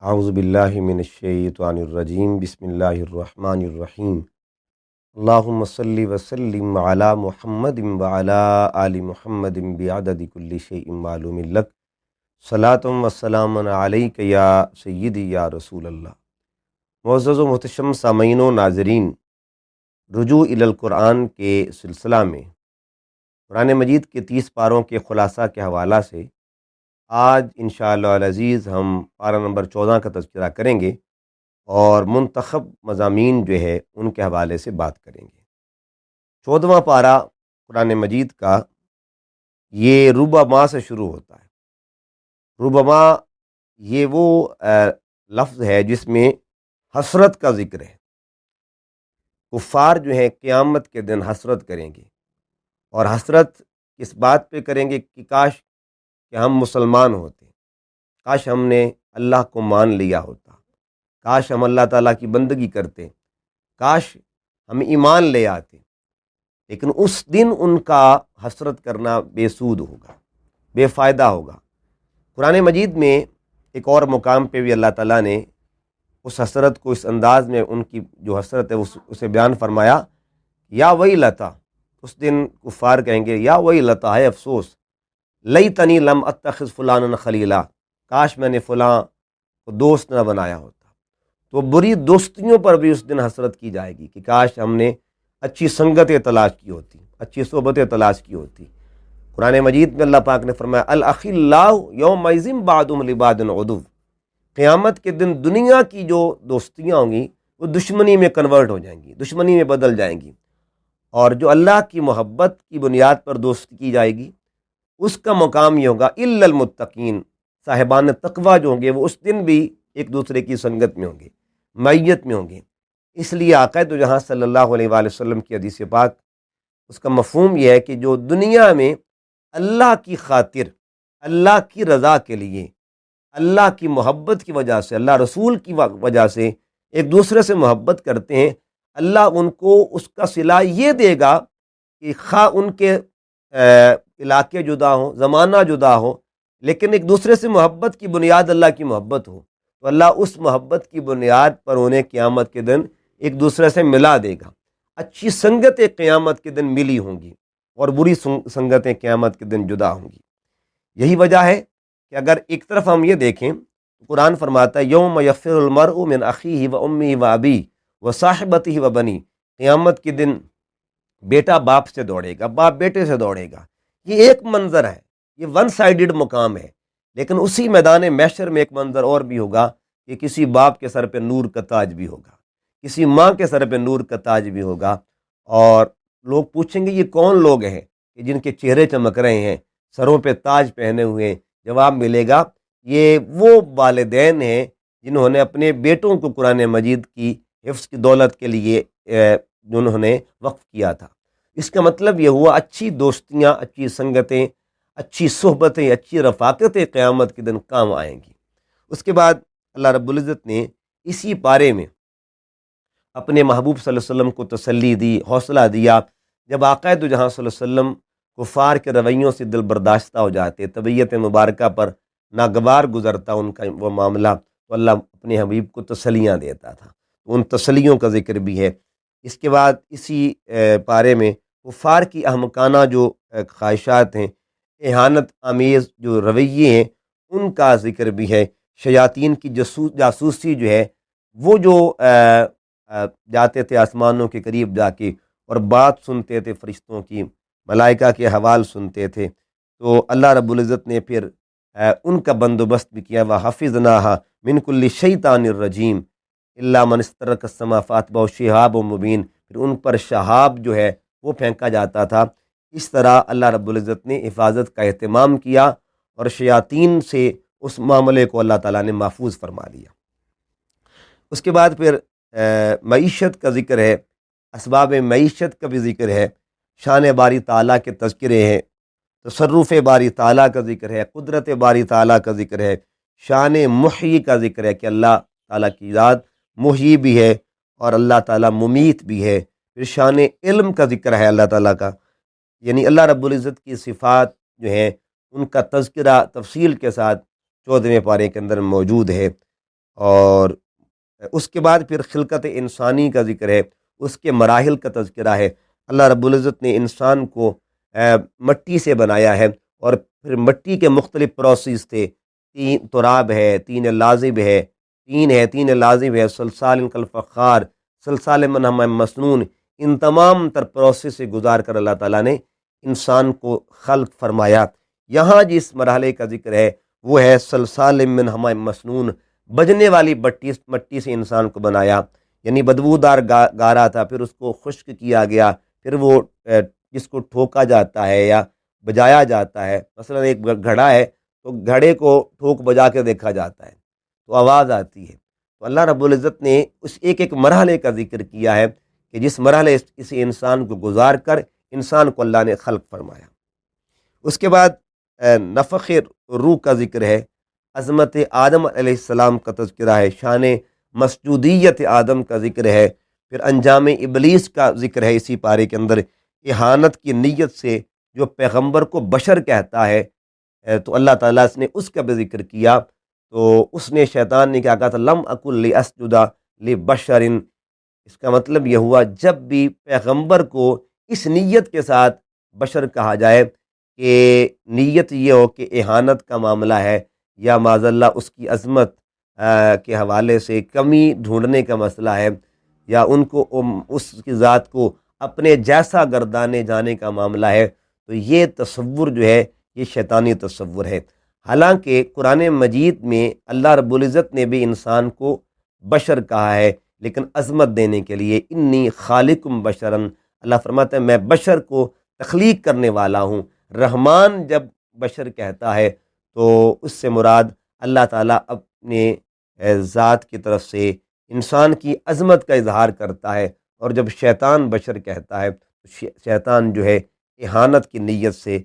اعوذ باللہ من الشیطان الرجیم بسم اللہ الرحمن الرحیم اللہم صلی وسلم علی محمد وعلی آل محمد بعدد کل شیء معلوم لک صلاۃ وسلام علیک یا سیدی یا رسول اللہ۔ معزز و محتشم سامعین و ناظرین، رجوع الی القرآن کے سلسلہ میں قرآن مجید کے 30 پاروں کے خلاصہ کے حوالہ سے آج انشاءاللہ العزیز ہم پارہ نمبر 14 کا تذکرہ کریں گے اور منتخب مضامین جو ہے ان کے حوالے سے بات کریں گے۔ 14واں پارہ قرآن مجید کا یہ ربما سے شروع ہوتا ہے۔ ربما یہ وہ لفظ ہے جس میں حسرت کا ذکر ہے۔ کفار جو ہیں قیامت کے دن حسرت کریں گے، اور حسرت کس بات پہ کریں گے کہ کاش کہ ہم مسلمان ہوتے، کاش ہم نے اللہ کو مان لیا ہوتا، کاش ہم اللہ تعالیٰ کی بندگی کرتے، کاش ہم ایمان لے آتے۔ لیکن اس دن ان کا حسرت کرنا بے سود ہوگا، بے فائدہ ہوگا۔ قرآن مجید میں ایک اور مقام پہ بھی اللہ تعالیٰ نے اس حسرت کو اس انداز میں، ان کی جو حسرت ہے اسے بیان فرمایا، یا ویلتا، اس دن کفار کہیں گے یا ویلتا، ہے افسوس، لیتنی لم اتخذ فلانا خلیلا، کاش میں نے فلاں کو دوست نہ بنایا ہوتا۔ تو بری دوستیوں پر بھی اس دن حسرت کی جائے گی کہ کاش ہم نے اچھی سنگتیں تلاش کی ہوتی، اچھی صحبتیں تلاش کی ہوتی۔ قرآن مجید میں اللہ پاک نے فرمایا الاخلاء یومئذ بعضهم لبعض عدو، قیامت کے دن دنیا کی جو دوستیاں ہوں گی وہ دشمنی میں کنورٹ ہو جائیں گی، دشمنی میں بدل جائیں گی، اور جو اللہ کی محبت کی بنیاد پر دوستی کی جائے گی اس کا مقام یہ ہوگا الا المتقین، صاحبان تقوی جو ہوں گے وہ اس دن بھی ایک دوسرے کی سنگت میں ہوں گے، معیت میں ہوں گے۔ اس لیے آقا تو جہاں صلی اللہ علیہ وآلہ وسلم کی حدیث پاک، اس کا مفہوم یہ ہے کہ جو دنیا میں اللہ کی خاطر، اللہ کی رضا کے لیے، اللہ کی محبت کی وجہ سے، اللہ رسول کی وجہ سے ایک دوسرے سے محبت کرتے ہیں، اللہ ان کو اس کا صلہ یہ دے گا کہ خواہ ان کے علاقے جدا ہوں، زمانہ جدا ہو، لیکن ایک دوسرے سے محبت کی بنیاد اللہ کی محبت ہو، تو اللہ اس محبت کی بنیاد پر انہیں قیامت کے دن ایک دوسرے سے ملا دے گا۔ اچھی سنگتیں قیامت کے دن ملی ہوں گی اور بری سنگتیں قیامت کے دن جدا ہوں گی۔ یہی وجہ ہے کہ اگر ایک طرف ہم یہ دیکھیں، قرآن فرماتا ہے یوم یفر المرء من اخیہ و امہ و ابیہ و صاحبتہ و بنیہ، قیامت کے دن بیٹا باپ سے دوڑے گا، باپ بیٹے سے دوڑے گا۔ یہ ایک منظر ہے، یہ ون سائیڈڈ مقام ہے، لیکن اسی میدان محشر میں ایک منظر اور بھی ہوگا کہ کسی باپ کے سر پہ نور کا تاج بھی ہوگا، کسی ماں کے سر پہ نور کا تاج بھی ہوگا، اور لوگ پوچھیں گے یہ کون لوگ ہیں کہ جن کے چہرے چمک رہے ہیں، سروں پہ تاج پہنے ہوئے ہیں؟ جواب ملے گا یہ وہ والدین ہیں جنہوں نے اپنے بیٹوں کو قرآن مجید کی حفظ کی دولت کے لیے جنہوں نے وقف کیا تھا۔ اس کا مطلب یہ ہوا اچھی دوستیاں، اچھی سنگتیں، اچھی صحبتیں، اچھی رفاقتیں قیامت کے دن کام آئیں گی۔ اس کے بعد اللہ رب العزت نے اسی پارے میں اپنے محبوب صلی اللہ علیہ وسلم کو تسلی دی، حوصلہ دیا۔ جب آقا دو جہاں صلی اللہ علیہ وسلم کفار کے رویوں سے دل برداشتہ ہو جاتے، طبیعت مبارکہ پر ناگوار گزرتا ان کا وہ معاملہ، تو اللہ اپنے حبیب کو تسلیاں دیتا تھا۔ ان تسلیوں کا ذکر بھی ہے۔ اس کے بعد اسی پارے میں کفار کی احمقانہ جو خواہشات ہیں، اہانت آمیز جو رویے ہیں، ان کا ذکر بھی ہے۔ شیاطین کی جاسوسی جو ہے، وہ جو جاتے تھے آسمانوں کے قریب جا کے اور بات سنتے تھے فرشتوں کی، ملائکہ کے حوال سنتے تھے، تو اللہ رب العزت نے پھر ان کا بندوبست بھی کیا، وَحَفِظْنَاهَا مِنْ كُلِّ شَيْطَانٍ رَجِيمٍ إِلَّا مَنِ اسْتَرَقَ السَّمَاءَ فَأَتْبَعَهُ شِهَابٌ مُبِينٌ، پھر ان پر شہاب جو ہے وہ پھینکا جاتا تھا۔ اس طرح اللہ رب العزت نے حفاظت کا اہتمام کیا اور شیاطین سے اس معاملے کو اللہ تعالیٰ نے محفوظ فرما لیا۔ اس کے بعد پھر معیشت کا ذکر ہے، اسباب معیشت کا بھی ذکر ہے، شان باری تعالیٰ کے تذکرے ہیں، تصرف باری تعالیٰ کا ذکر ہے، قدرت باری تعالیٰ کا ذکر ہے، شان محیی کا ذکر ہے کہ اللہ تعالیٰ کی ذات محیی بھی ہے اور اللہ تعالیٰ ممیت بھی ہے۔ پھر شان علم کا ذکر ہے اللہ تعالیٰ کا، یعنی اللہ رب العزت کی صفات جو ہیں ان کا تذکرہ تفصیل کے ساتھ 14ویں پارے کے اندر موجود ہے۔ اور اس کے بعد پھر خلقت انسانی کا ذکر ہے، اس کے مراحل کا تذکرہ ہے۔ اللہ رب العزت نے انسان کو مٹی سے بنایا ہے، اور پھر مٹی کے مختلف پروسیس تھے، تین تراب ہے، تین لازب ہے، تین لازب ہے، سلسال کالفخار، سلسال من حمأ مسنون، ان تمام تر پروسیس سے گزار کر اللہ تعالیٰ نے انسان کو خلق فرمایا۔ یہاں جس مرحلے کا ذکر ہے وہ ہے سلسال من حمأ مسنون، بجنے والی مٹی سے انسان کو بنایا، یعنی بدبودار گارا تھا، پھر اس کو خشک کیا گیا، پھر وہ جس کو ٹھوکا جاتا ہے یا بجایا جاتا ہے، مثلا ایک گھڑا ہے تو گھڑے کو ٹھوک بجا کے دیکھا جاتا ہے تو آواز آتی ہے۔ تو اللہ رب العزت نے اس ایک مرحلے کا ذکر کیا ہے کہ جس مرحلے اس انسان کو گزار کر انسان کو اللہ نے خلق فرمایا۔ اس کے بعد نفخ روح کا ذکر ہے، عظمت آدم علیہ السلام کا تذکرہ ہے، شان مسجودیت آدم کا ذکر ہے، پھر انجام ابلیس کا ذکر ہے اسی پارے کے اندر، اہانت کی نیت سے جو پیغمبر کو بشر کہتا ہے، تو اللہ تعالیٰ نے اس کا بھی ذکر کیا۔ تو اس نے شیطان نے کیا کہا تھا، لم اکن لاسجد لبشر، اس کا مطلب یہ ہوا جب بھی پیغمبر کو اس نیت کے ساتھ بشر کہا جائے کہ نیت یہ ہو کہ اہانت کا معاملہ ہے یا معاذ اللہ اس کی عظمت کے حوالے سے کمی ڈھونڈنے کا مسئلہ ہے، یا ان کو اس کی ذات کو اپنے جیسا گردانے جانے کا معاملہ ہے، تو یہ تصور جو ہے یہ شیطانی تصور ہے۔ حالانکہ قرآن مجید میں اللہ رب العزت نے بھی انسان کو بشر کہا ہے، لیکن عظمت دینے کے لیے، انی خالقم بشرن، اللہ فرماتا ہے میں بشر کو تخلیق کرنے والا ہوں۔ رحمان جب بشر کہتا ہے تو اس سے مراد اللہ تعالیٰ اپنے ذات کی طرف سے انسان کی عظمت کا اظہار کرتا ہے، اور جب شیطان بشر کہتا ہے تو شیطان جو ہے اہانت کی نیت سے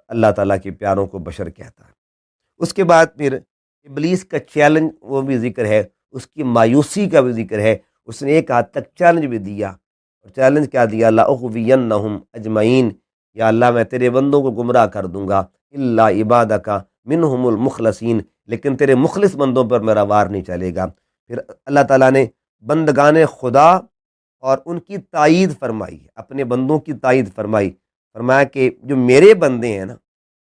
اللہ تعالیٰ کے پیاروں کو بشر کہتا ہے۔ اس کے بعد پھر ابلیس کا چیلنج وہ بھی ذکر ہے، اس کی مایوسی کا بھی ذکر ہے۔ اس نے ایک حد تک چیلنج بھی دیا، اور چیلنج کیا دیا، لأغوینہم اجمعین، یا اللہ میں تیرے بندوں کو گمراہ کر دوں گا، الا عبادک منہم المخلصین، لیکن تیرے مخلص بندوں پر میرا وار نہیں چلے گا۔ پھر اللہ تعالیٰ نے بندگان خدا اور ان کی تائید فرمائی، اپنے بندوں کی تائید فرمائی، فرمایا کہ جو میرے بندے ہیں نا،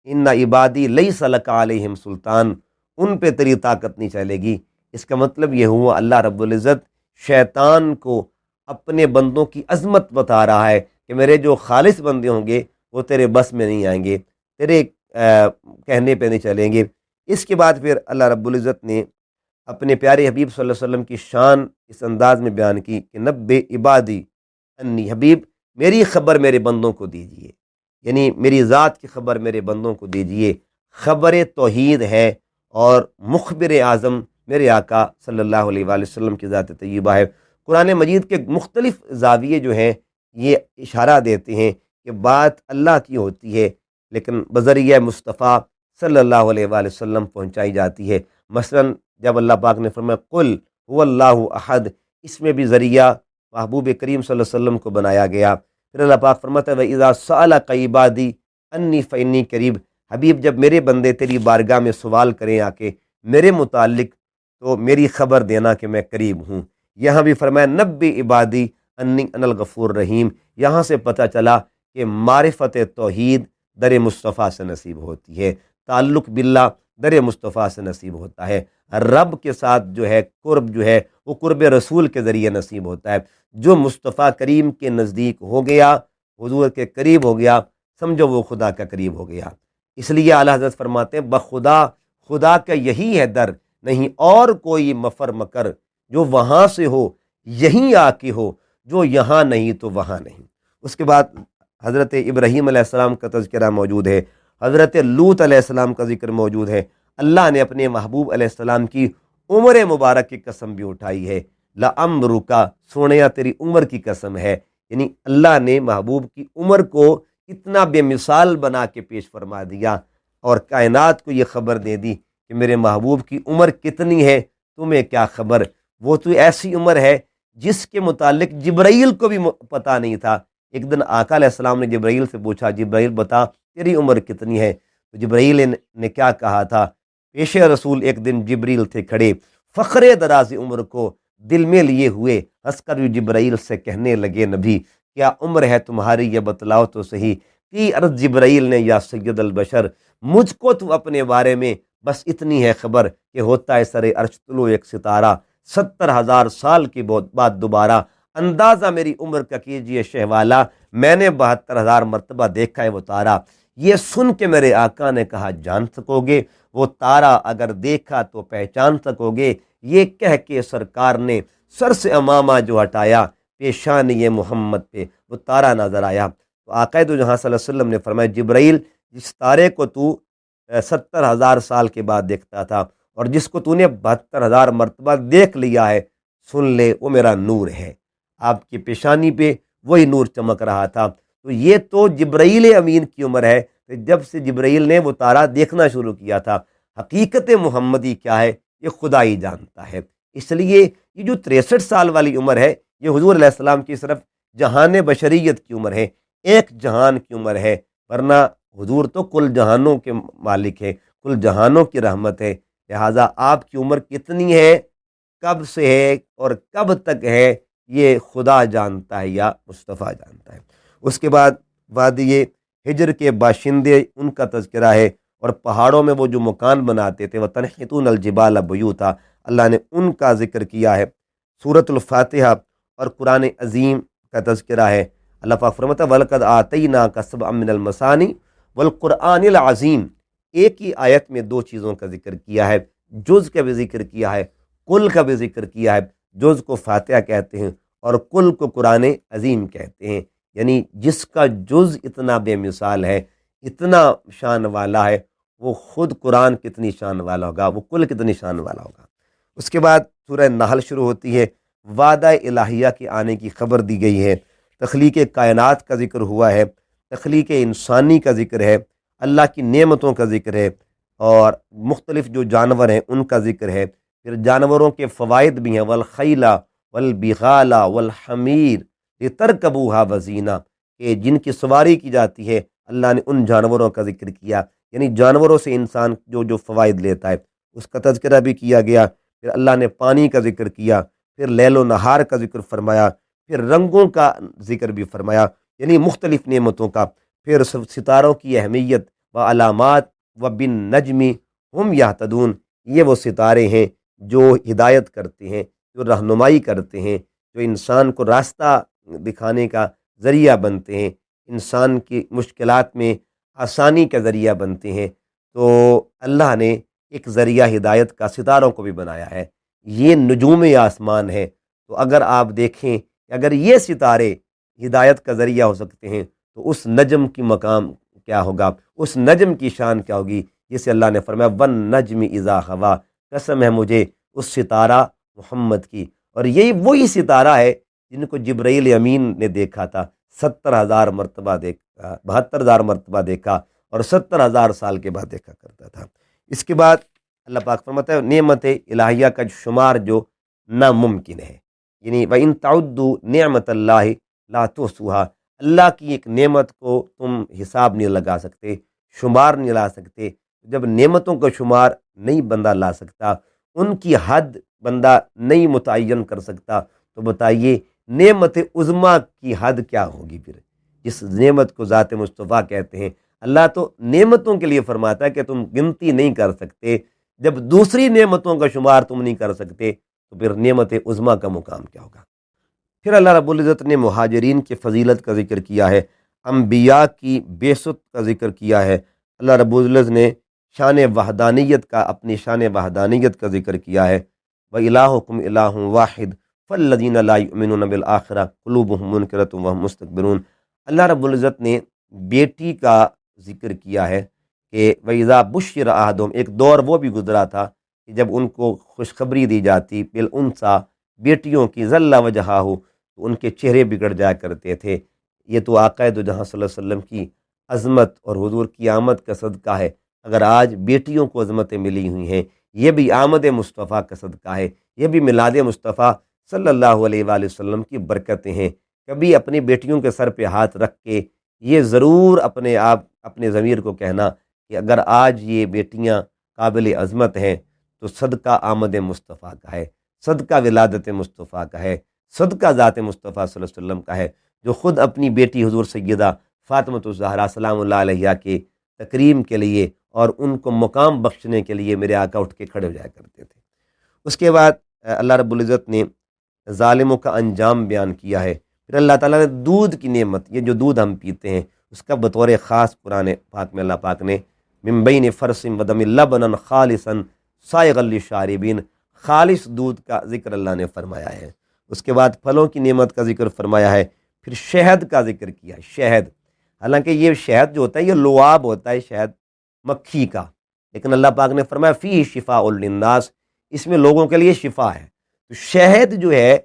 ان عبادی لیس لک علیہم سلطان، ان پہ تیری طاقت نہیں چلے گی۔ اس کا مطلب یہ ہوا اللہ رب العزت شیطان کو اپنے بندوں کی عظمت بتا رہا ہے کہ میرے جو خالص بندے ہوں گے وہ تیرے بس میں نہیں آئیں گے، تیرے کہنے پہ نہیں چلیں گے۔ اس کے بعد پھر اللہ رب العزت نے اپنے پیارے حبیب صلی اللہ علیہ وسلم کی شان اس انداز میں بیان کی کہ نبئ عبادی انی، حبیب میری خبر میرے بندوں کو دیجیے، یعنی میری ذات کی خبر میرے بندوں کو دیجیے۔ خبر توحید ہے، اور مخبر اعظم میرے آقا صلی اللہ علیہ وآلہ وسلم کی ذات طیبہ ہے۔ قرآن مجید کے مختلف زاویے جو ہیں یہ اشارہ دیتے ہیں کہ بات اللہ کی ہوتی ہے لیکن بذریعہ مصطفیٰ صلی اللہ علیہ وآلہ وسلم پہنچائی جاتی ہے۔ مثلا جب اللہ پاک نے فرمایا قل هو اللہ احد، اس میں بھی ذریعہ محبوب کریم صلی اللہ علیہ وسلم کو بنایا گیا۔ پھر اللہ پاک فرماتا ہے وَإِذَا سَأَلَكَ عِبَادِي أَنِّي فَإِنِّي قَرِيب، حبیب جب میرے بندے تیری بارگاہ میں سوال کریں آ کے میرے متعلق تو میری خبر دینا کہ میں قریب ہوں۔ یہاں بھی فرمایا نبئ عبادی انی انا الغفور الرحیم، یہاں سے پتہ چلا کہ معرفت توحید در مصطفیٰ سے نصیب ہوتی ہے، تعلق باللہ در مصطفیٰ سے نصیب ہوتا ہے، رب کے ساتھ جو ہے قرب جو ہے وہ قرب رسول کے ذریعے نصیب ہوتا ہے۔ جو مصطفیٰ کریم کے نزدیک ہو گیا، حضور کے قریب ہو گیا، سمجھو وہ خدا کا قریب ہو گیا۔ اس لیے اعلیٰ حضرت فرماتے ہیں بخدا، خدا کا یہی ہے در، نہیں اور کوئی مفر مکر، جو وہاں سے ہو یہیں آ کے ہو، جو یہاں نہیں تو وہاں نہیں۔ اس کے بعد حضرت ابراہیم علیہ السلام کا تذکرہ موجود ہے، حضرت لوط علیہ السلام کا ذکر موجود ہے۔ اللہ نے اپنے محبوب علیہ السلام کی عمر مبارک کی قسم بھی اٹھائی ہے، لعمرک، سونیا تیری عمر کی قسم ہے، یعنی اللہ نے محبوب کی عمر کو اتنا بے مثال بنا کے پیش فرما دیا، اور کائنات کو یہ خبر دے دی کہ میرے محبوب کی عمر کتنی ہے، تمہیں کیا خبر، وہ تو ایسی عمر ہے جس کے متعلق جبرائیل کو بھی پتہ نہیں تھا۔ ایک دن آقا علیہ السلام نے جبرائیل سے پوچھا جبرائیل بتا تیری عمر کتنی ہے، تو جبرائیل نے کیا کہا تھا، پیش رسول ایک دن جبریل تھے کھڑے، فخر دراز عمر کو دل میں لیے ہوئے ہنس کر جبرائیل سے کہنے لگے نبی کیا عمر ہے تمہاری یہ بتلاؤ تو صحیح۔ کی عرض جبرائیل نے یا سید البشر مجھ کو تو اپنے بارے میں بس اتنی ہے خبر کہ ہوتا ہے سر عرش طلوع ایک ستارہ، 70,000 سال کے بعد دوبارہ اندازہ میری عمر کا کیجئے شہوالا، میں نے 72,000 مرتبہ دیکھا ہے وہ تارا۔ یہ سن کے میرے آقا نے کہا جان سکو گے وہ تارا اگر دیکھا تو پہچان سکو گے؟ یہ کہہ کے سرکار نے سر سے امامہ جو ہٹایا پیشان یہ محمد پہ وہ تارا نظر آیا۔ تو آقا دو جہاں صلی اللہ علیہ وسلم نے فرمایا جبرائیل جس تارے کو تو 70,000 سال کے بعد دیکھتا تھا اور جس کو تو نے 72,000 مرتبہ دیکھ لیا ہے، سن لے وہ میرا نور ہے۔ آپ کی پیشانی پہ وہی نور چمک رہا تھا۔ تو یہ تو جبرائیل امین کی عمر ہے، جب سے جبرائیل نے وہ تارا دیکھنا شروع کیا تھا۔ حقیقت محمدی کیا ہے یہ خدا ہی جانتا ہے۔ اس لیے یہ جو 63 سال والی عمر ہے یہ حضور علیہ السلام کی صرف جہان بشریت کی عمر ہے، ایک جہان کی عمر ہے، ورنہ حضور تو کل جہانوں کے مالک ہے، کل جہانوں کی رحمت ہے۔ لہٰذا آپ کی عمر کتنی ہے، کب سے ہے اور کب تک ہے یہ خدا جانتا ہے یا مصطفیٰ جانتا ہے۔ اس کے بعد وادی ہجر کے باشندے ان کا تذکرہ ہے، اور پہاڑوں میں وہ جو مکان بناتے تھے وَتَنْحِتُونَ الْجِبَالَ بُيُوتًا، اللہ نے ان کا ذکر کیا ہے۔ سورۃ الفاتحہ اور قرآن عظیم کا تذکرہ ہے۔ اللہ پاک فرماتا ہے وَلَقَدْ آتَيْنَاكَ سَبْعًا مِّنَ الْمَثَانِي وَالْقُرْآنِ الْعَظِيمِ، ایک ہی آیت میں دو چیزوں کا ذکر کیا ہے، جز کا بھی ذکر کیا ہے، کل کا بھی ذکر کیا ہے۔ جز کو فاتحہ کہتے ہیں اور کل کو قرآن عظیم کہتے ہیں، یعنی جس کا جز اتنا بے مثال ہے، اتنا شان والا ہے، وہ خود قرآن کتنی شان والا ہوگا، وہ کل کتنی شان والا ہوگا۔ اس کے بعد سورہ نحل شروع ہوتی ہے، وعدہ الہیہ کے آنے کی خبر دی گئی ہے، تخلیق کائنات کا ذکر ہوا ہے، تخلیق انسانی کا ذکر ہے، اللہ کی نعمتوں کا ذکر ہے، اور مختلف جو جانور ہیں ان کا ذکر ہے۔ پھر جانوروں کے فوائد بھی ہیں، والخیل والبغال والحمیر لترکبوها وزینہ، کہ جن کی سواری کی جاتی ہے، اللہ نے ان جانوروں کا ذکر کیا، یعنی جانوروں سے انسان جو فوائد لیتا ہے اس کا تذکرہ بھی کیا گیا۔ پھر اللہ نے پانی کا ذکر کیا، پھر لیل و نہار کا ذکر فرمایا، پھر رنگوں کا ذکر بھی فرمایا، یعنی مختلف نعمتوں کا۔ پھر ستاروں کی اہمیت و علامات و بالنجم ہم یہتدون، یہ وہ ستارے ہیں جو ہدایت کرتے ہیں، جو رہنمائی کرتے ہیں، جو انسان کو راستہ دکھانے کا ذریعہ بنتے ہیں، انسان کی مشکلات میں آسانی کا ذریعہ بنتے ہیں۔ تو اللہ نے ایک ذریعہ ہدایت کا ستاروں کو بھی بنایا ہے، یہ نجوم آسمان ہے۔ تو اگر آپ دیکھیں کہ اگر یہ ستارے ہدایت کا ذریعہ ہو سکتے ہیں تو اس نجم کی مقام کیا ہوگا، اس نجم کی شان کیا ہوگی، جسے اللہ نے فرمایا وَالنَّجْمِ اِذَا ہَوَا، قسم ہے مجھے اس ستارہ محمد کی۔ اور یہی وہی ستارہ ہے جن کو جبرائیل امین نے دیکھا تھا، 70,000 مرتبہ دیکھا، 72,000 مرتبہ دیکھا، اور 70,000 سال کے بعد دیکھا کرتا تھا۔ اس کے بعد اللہ پاک فرماتا ہے نعمت الہیہ کا شمار جو ناممکن ہے، یعنی وَإِن تَعُدُّوا نِعْمَتَ اللَّهِ لَا تُحْصُوهَا، اللہ کی ایک نعمت کو تم حساب نہیں لگا سکتے، شمار نہیں لا سکتے۔ جب نعمتوں کا شمار نہیں بندہ لا سکتا، ان کی حد بندہ نہیں متعین کر سکتا، تو بتائیے نعمت عظمیٰ کی حد کیا ہوگی پھر، جس نعمت کو ذات مصطفیٰ کہتے ہیں۔ اللہ تو نعمتوں کے لیے فرماتا ہے کہ تم گنتی نہیں کر سکتے، جب دوسری نعمتوں کا شمار تم نہیں کر سکتے تو پھر نعمت عظمیٰ کا مقام کیا ہوگا۔ پھر اللہ رب العزت نے مہاجرین کی فضیلت کا ذکر کیا ہے، انبیاء کی بعثت کا ذکر کیا ہے۔ اللہ رب العزت نے شان وحدانیت کا، اپنی شان وحدانیت کا ذکر کیا ہے، وَإِلَٰهُكُمْ إِلَٰهٌ وَاحِدٌ فَالَّذِينَ لَا يُؤْمِنُونَ بِالْآخِرَةِ قُلُوبُهُم مُنكِرَةٌ وَهُم مُسْتَكْبِرُونَ۔ اللہ رب العزت نے بیٹی کا ذکر کیا ہے کہ وَإِذَا بُشِّرَ أَحَدُهُمْ، ایک دور وہ بھی گزرا تھا کہ جب ان کو خوشخبری دی جاتی بالانثیٰ، بیٹیوں کی، ظل وجہہ، تو ان کے چہرے بگڑ جایا کرتے تھے۔ یہ تو آقا دو جہاں صلی اللہ علیہ وسلم کی عظمت اور حضور کی آمد کا صدقہ ہے۔ اگر آج بیٹیوں کو عظمتیں ملی ہوئی ہیں، یہ بھی آمد مصطفیٰ کا صدقہ ہے، یہ بھی میلاد مصطفیٰ صلی اللہ علیہ وآلہ وسلم کی برکتیں ہیں۔ کبھی اپنی بیٹیوں کے سر پہ ہاتھ رکھ کے یہ ضرور اپنے آپ اپنے ضمیر کو کہنا کہ اگر آج یہ بیٹیاں قابل عظمت ہیں تو صدقہ آمد مصطفیٰ کا ہے، صدقہ ولادت مصطفیٰ کا ہے، صدقہ ذات مصطفیٰ صلی اللہ علیہ وسلم کا ہے، جو خود اپنی بیٹی حضور سیدہ فاطمۃ الزہرا سلام اللہ علیہا کے تکریم کے لیے اور ان کو مقام بخشنے کے لیے میرے آقا اٹھ کے کھڑے ہو جایا کرتے تھے۔ اس کے بعد اللہ رب العزت نے ظالموں کا انجام بیان کیا ہے۔ پھر اللہ تعالیٰ نے دودھ کی نعمت، یہ جو دودھ ہم پیتے ہیں، اس کا بطور خاص قرآن پاک میں اللہ پاک نے من بین فرث ودم لبنا خالصا سائغا للشاربین، خالص دودھ کا ذکر اللہ نے فرمایا ہے۔ اس کے بعد پھلوں کی نعمت کا ذکر فرمایا ہے، پھر شہد کا ذکر کیا ہے۔ شہد، حالانکہ یہ شہد جو ہوتا ہے یہ لعاب ہوتا ہے، شہد مکھی کا، لیکن اللہ پاک نے فرمایا فی شفاء للناس، اس میں لوگوں کے لیے شفا ہے۔ تو شہد جو ہے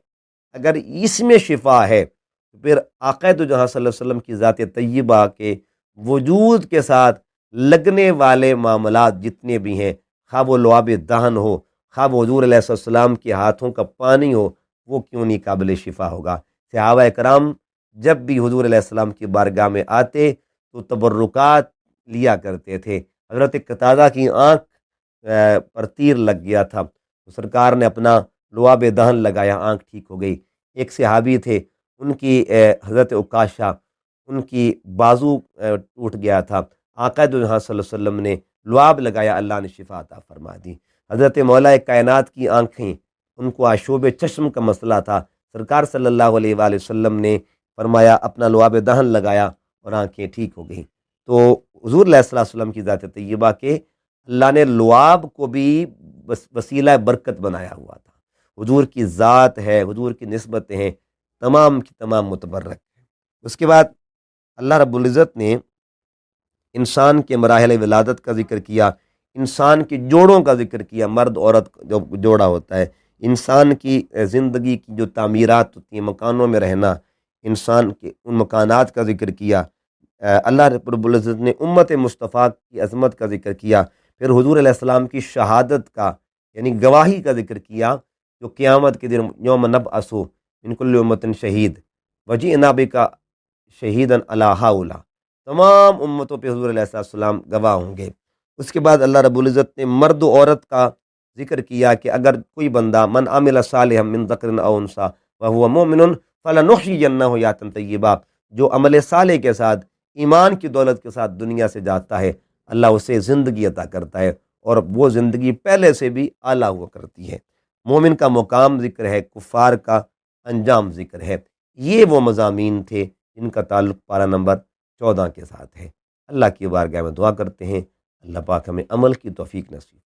اگر اس میں شفا ہے تو پھر آقا دو جہاں صلی اللہ علیہ وسلم کی ذات طیبہ کے وجود کے ساتھ لگنے والے معاملات جتنے بھی ہیں، خواہ وہ لعاب دہن ہو، خواہ وہ حضور علیہ السلام کے ہاتھوں کا پانی ہو، وہ کیوں نہیں قابل شفا ہوگا۔ صحابہ کرام جب بھی حضور علیہ السلام کی بارگاہ میں آتے تو تبرکات لیا کرتے تھے۔ حضرت قتادہ کی آنکھ پر تیر لگ گیا تھا، تو سرکار نے اپنا لعاب دہن لگایا، آنکھ ٹھیک ہو گئی۔ ایک صحابی تھے، ان کی حضرت عکاشہ، ان کی بازو ٹوٹ گیا تھا، آقا دو جہاں صلی اللہ علیہ وسلم نے لعاب لگایا، اللہ نے شفا عطا فرما دی۔ حضرت مولا کائنات کی آنکھیں، ان کو آشوب چشم کا مسئلہ تھا، سرکار صلی اللہ علیہ وآلہ وسلم نے فرمایا اپنا لعاب دہن لگایا اور آنکھیں ٹھیک ہو گئیں۔ تو حضور علیہ السلام کی ذات طیبہ کے اللہ نے لعاب کو بھی وسیلہ برکت بنایا ہوا تھا۔ حضور کی ذات ہے، حضور کی نسبتیں ہیں، تمام کی تمام متبرک ہیں۔ اس کے بعد اللہ رب العزت نے انسان کے مراحل ولادت کا ذکر کیا، انسان کی جوڑوں کا ذکر کیا، مرد عورت جو جوڑا ہوتا ہے، انسان کی زندگی کی جو تعمیرات ہوتی ہیں، مکانوں میں رہنا، انسان کے ان مکانات کا ذکر کیا۔ اللہ رب العزت نے امت مصطفیٰ کی عظمت کا ذکر کیا، پھر حضور علیہ السلام کی شہادت کا یعنی گواہی کا ذکر کیا، جو قیامت کے دن یوم نبعث من کل امۃ شہید وجئنا بک شہیدا علی ہؤلاء، تمام امتوں پہ حضور علیہ السلام گواہ ہوں گے۔ اس کے بعد اللہ رب العزت نے مرد و عورت کا ذکر کیا کہ اگر کوئی بندہ من عمل صالحا من ذکر او انثی وهو مؤمن فلنحیینہ حیاۃ طیبہ، جو عمل صالح کے ساتھ ایمان کی دولت کے ساتھ دنیا سے جاتا ہے، اللہ اسے زندگی عطا کرتا ہے، اور وہ زندگی پہلے سے بھی اعلیٰ ہوا کرتی ہے۔ مومن کا مقام ذکر ہے، کفار کا انجام ذکر ہے۔ یہ وہ مضامین تھے جن کا تعلق پارہ نمبر 14 کے ساتھ ہے۔ اللہ کی بارگاہ میں دعا کرتے ہیں اللہ پاک ہمیں عمل کی توفیق نصیب